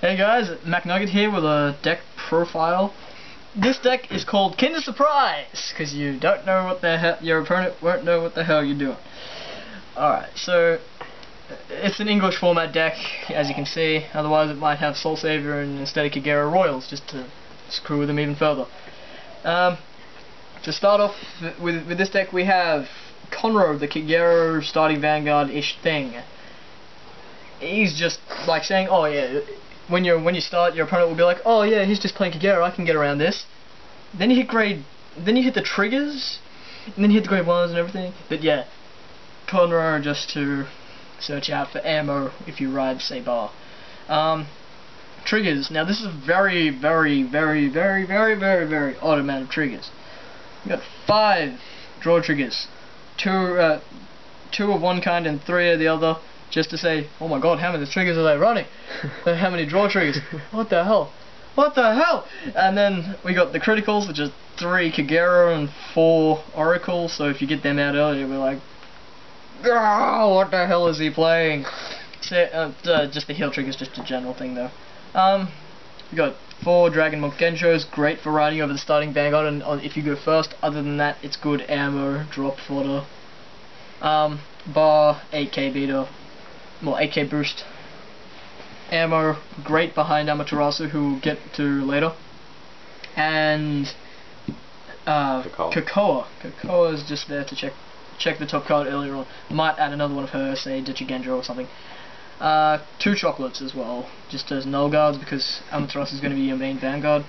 Hey guys, MacNugget here with a deck profile. This deck is called Kinder Surprise, because you don't know what the hell, your opponent won't know what the hell you're doing. Alright, so it's an English format deck, as you can see. Otherwise it might have Soul Savior and instead of Kagero Royals, just to screw with them even further. To start off with this deck, we have Conroe, the Kagero starting Vanguard-ish thing. He's just like saying, oh yeah, when you start, your opponent will be like, oh yeah, he's just playing Kagero, I can get around this. Then you hit the triggers, and then you hit the grade 1s and everything. But yeah, Conroe just to search out for ammo if you ride Sabar. Triggers. Now this is very, very, very, very, very, very, very odd amount of triggers. You got 5 draw triggers, 2 of one kind and 3 of the other. Just to say, oh my god, how many triggers are they running? How many draw triggers? What the hell? What the hell? And then we got the criticals, which is 3 Kagero and 4 Oracles. So if you get them out early, you'll be like, oh, what the hell is he playing? So, just the heal triggers, just a general thing though. We got 4 Dragon Monk Genshos, great for riding over the starting Vanguard, and if you go first. Other than that, it's good ammo, drop fodder. Bar 8k beta. Well, 8k boost. Ammo, great behind Amaterasu, who we'll get to later. And Kakoa. Kakoa is just there to check the top card earlier on. Might add another one of her, say Genjo or something. 2 chocolates as well, just as null guards, because Amaterasu is going to be your main Vanguard.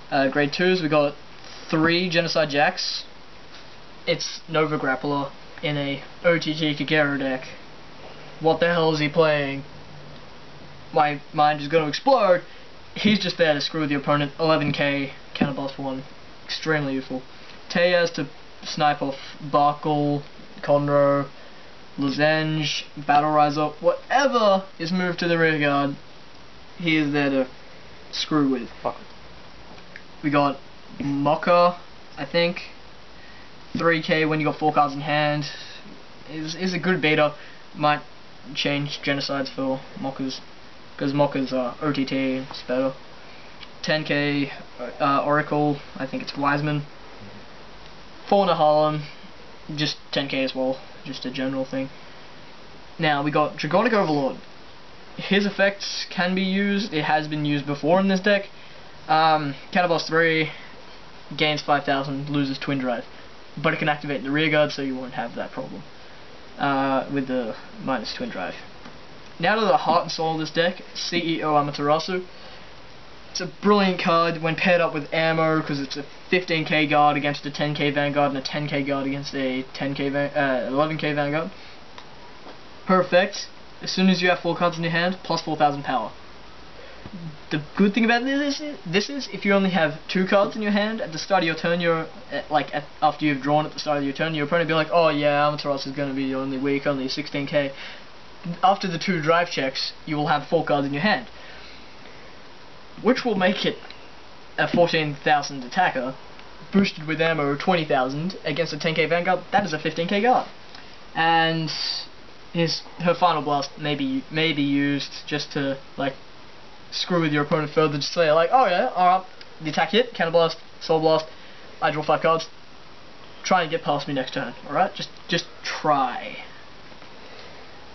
Grade 2s, we got 3 Genocide Jacks. It's Nova Grappler in a OTG Kagero deck. What the hell is he playing? My mind is going to explode. He's just there to screw with the opponent. 11k, counterblast for 1. Extremely useful. Teyas to snipe off Barkle, Conroe, Lozenge, Battle Riser, whatever is moved to the rear guard, he is there to screw with. We got Mocha, I think. 3k when you got 4 cards in hand. Is a good beta. Might change Genocides for Mockers, because Mockers are OTT, it's better. 10k Oracle, I think it's Wiseman. 4 Nahalan, just 10k as well, just a general thing. Now we got Dragonic Overlord. His effects can be used, it has been used before in this deck. Counterblast 3, gains 5000, loses Twin Drive. But it can activate the rear guard, so you won't have that problem. With the minus Twin Drive. Now to the heart and soul of this deck, CEO Amaterasu. It's a brilliant card when paired up with ammo, because it's a 15k guard against a 10k Vanguard and a 10k guard against a 11k Vanguard. Her effect, as soon as you have 4 cards in your hand, plus 4000 power. The good thing about this is if you only have 2 cards in your hand at the start of your turn, after you've drawn at the start of your turn, your opponent will be like, oh yeah, Amaterasu is going to be only weak, only 16k. After the 2 drive checks, you will have 4 cards in your hand, which will make it a 14,000 attacker, boosted with ammo 20,000 against a 10k Vanguard. That is a 15k guard, and her final blast may be used just to like screw with your opponent further, just say like, oh yeah, alright, the attack hit, counterblast, soul blast, I draw 5 cards, try and get past me next turn, alright, just try.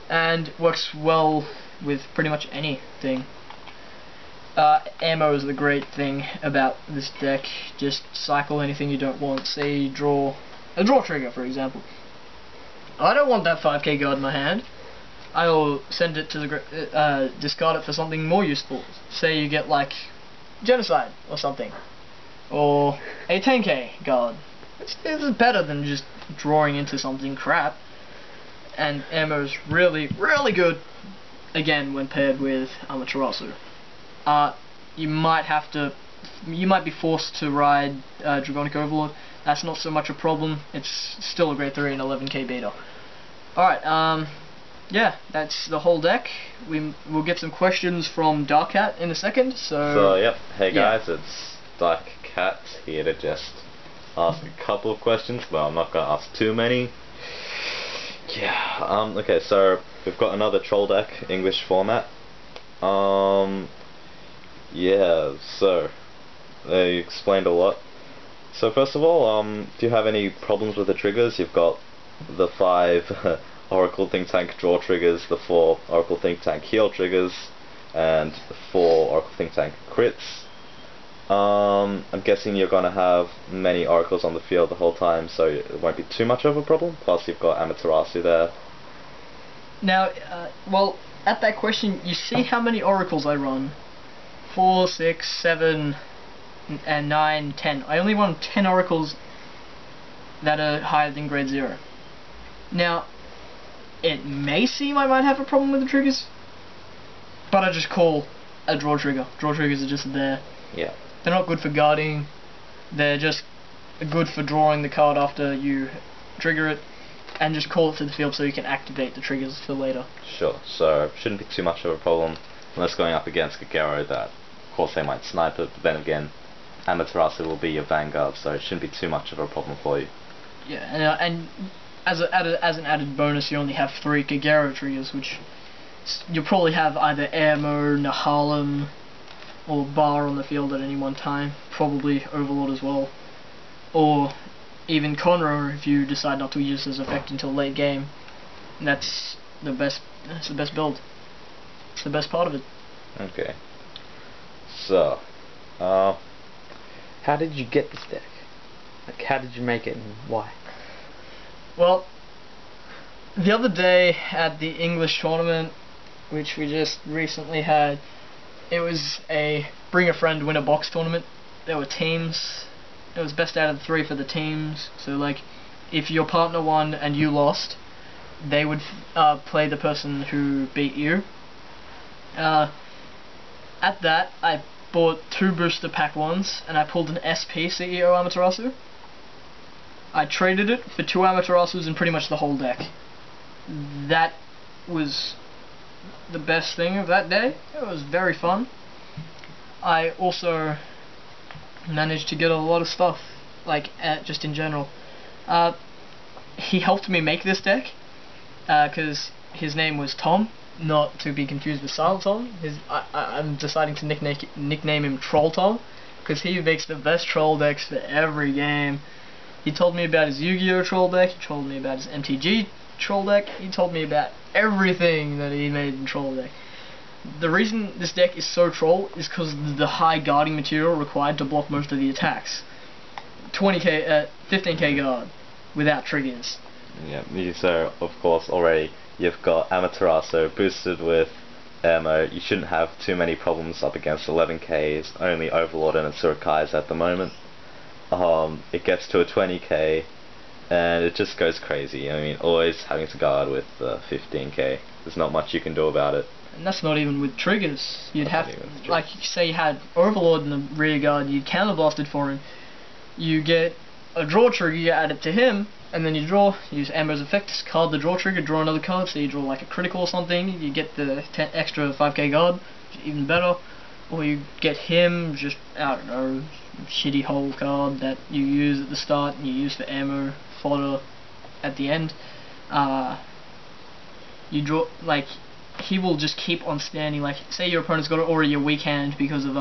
And works well with pretty much anything. Ammo is the great thing about this deck, just cycle anything you don't want, say draw a draw trigger for example. I don't want that 5k guard in my hand. I'll send it to the discard it for something more useful. Say you get like Genocide or something, or a 10k guard. This is better than just drawing into something crap. And ammo is really, really good. Again, when paired with Amaterasu. You might be forced to ride Dragonic Overlord. That's not so much a problem. It's still a grade 3 and 11k beta. Alright, yeah, that's the whole deck. We'll get some questions from Dark Cat in a second. So yep. Hey guys, it's Dark Cat here to just ask a couple of questions. Well, I'm not gonna ask too many. Yeah. Okay. So we've got another troll deck, English format. Yeah, so they explained a lot. So first of all, do you have any problems with the triggers? You've got the 5 Oracle Think Tank draw triggers, the 4 Oracle Think Tank heal triggers, and the 4 Oracle Think Tank crits. I'm guessing you're gonna have many oracles on the field the whole time, so it won't be too much of a problem. Plus, you've got Amaterasu there. Now, well, at that question, you see how many oracles I run? 4, 6, 7, and 9, 10. I only run 10 oracles that are higher than grade 0. Now, it may seem I might have a problem with the triggers, but I just call a draw trigger. Draw triggers are just there. Yeah. They're not good for guarding. They're just good for drawing the card after you trigger it, and just call it to the field so you can activate the triggers for later. Sure, so shouldn't be too much of a problem unless going up against Kagero that, of course, they might snipe it, but then again, Amaterasu will be your Vanguard, so it shouldn't be too much of a problem for you. Yeah, and as an added bonus, you only have 3 Kagero triggers, which you'll probably have either Airmo, Nahalem, or Bar on the field at any one time, probably Overlord as well, or even Conroe if you decide not to use his effect until late game. And that's the best build. It's the best part of it. Okay. So, how did you get this deck? Like, how did you make it and why? Well, the other day at the English tournament, which we just recently had, it was a bring a friend win a box tournament. There were teams. It was best out of 3 for the teams. So like, if your partner won and you lost, they would play the person who beat you. At that, I bought 2 booster pack 1s and I pulled an SP CEO Amaterasu. I traded it for 2 Amaterasus and pretty much the whole deck. That was the best thing of that day. It was very fun. I also managed to get a lot of stuff, like just in general. He helped me make this deck because his name was Tom, not to be confused with Silent Tom. I'm deciding to nickname him Troll Tom because he makes the best troll decks for every game. He told me about his Yu-Gi-Oh troll deck. He told me about his MTG troll deck. He told me about everything that he made in troll deck. The reason this deck is so troll is because of the high guarding material required to block most of the attacks. 20k, 15k guard without triggers. Yeah, so of course already you've got Amaterasu boosted with ammo. You shouldn't have too many problems up against 11ks, only Overlord and Tsurukai's at the moment. It gets to a 20k and it just goes crazy. I mean, always having to guard with 15k. There's not much you can do about it. And that's not even with triggers. You'd have, like, say you had Overlord in the rear guard, you counterblast it for him. You get a draw trigger, you add it to him, and then you draw, use Amber's effect, discard the draw trigger, draw another card, so you draw like a critical or something, you get the extra 5k guard, even better. Or you get him, just, I don't know, shitty hole card that you use at the start and you use for ammo, fodder at the end. You draw, like, he will just keep on standing. Like, say your opponent's got already a weak hand because of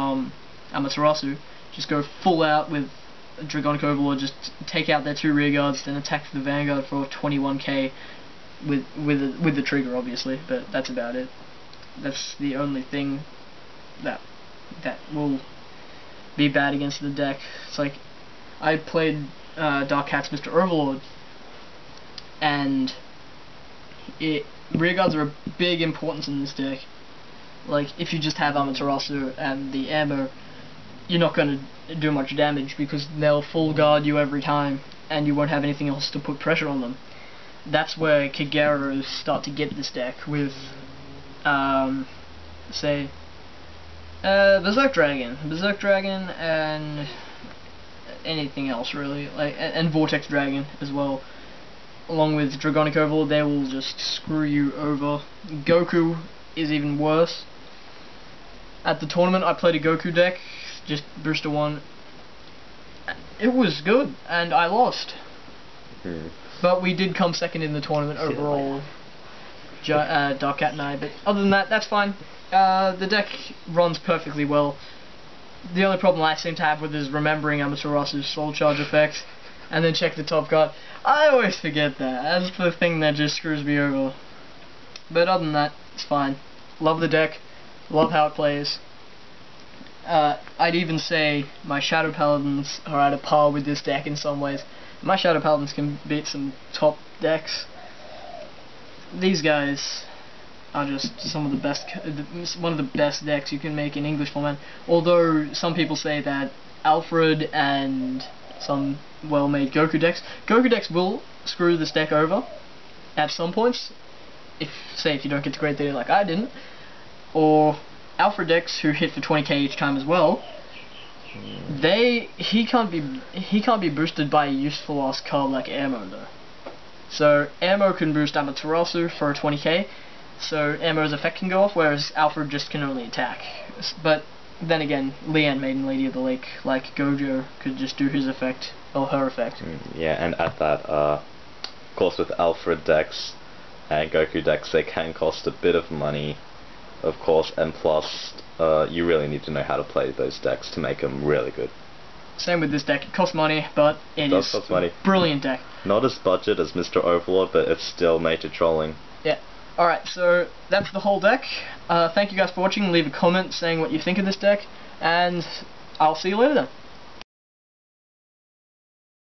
Amaterasu, just go full out with Dragonic Overlord, just take out their 2 rear guards, then attack the Vanguard for 21k with the trigger, obviously, but that's about it. That's the only thing that will be bad against the deck. It's like, I played Dark Cat's Mr. Overlord, and rear guards are a big importance in this deck. Like, if you just have Amaterasu and the ammo, you're not going to do much damage because they'll full guard you every time and you won't have anything else to put pressure on them. That's where Kageros start to get this deck with, say, Berserk Dragon, and anything else really, like, and Vortex Dragon as well. Along with Dragonic Overlord, they will just screw you over. Goku is even worse. At the tournament, I played a Goku deck, just booster 1. It was good, and I lost. But we did come second in the tournament overall. Dark Cat and I, but other than that, that's fine. The deck runs perfectly well. The only problem I seem to have with is remembering Amaterasu's Soul Charge effect, and then check the top card. I always forget that. That's the thing that just screws me over. But other than that, it's fine. Love the deck. Love how it plays. I'd even say my Shadow Paladins are at a par with this deck in some ways. My Shadow Paladins can beat some top decks. These guys are just some of the best, one of the best decks you can make in English format. Although some people say that Alfred and some well-made Goku decks will screw this deck over at some points. If you don't get to Great 30 like I didn't, or Alfred decks who hit for 20k each time as well. He can't be boosted by a useful ass card like Ammo though. So Ammo can boost Amaterasu for a 20k, so Ammo's effect can go off, whereas Alfred just can only attack. But then again, Leanne, Maiden Lady of the Lake, like Gojo, could just do his effect, or her effect. Yeah, and at that, of course with Alfred decks and Goku decks, they can cost a bit of money, of course, and plus, you really need to know how to play those decks to make them really good. Same with this deck, it costs money, but it is a brilliant deck. Not as budget as Mr. Overlord, but it's still major trolling. Yeah. Alright, so that's the whole deck. Thank you guys for watching. Leave a comment saying what you think of this deck, and I'll see you later then.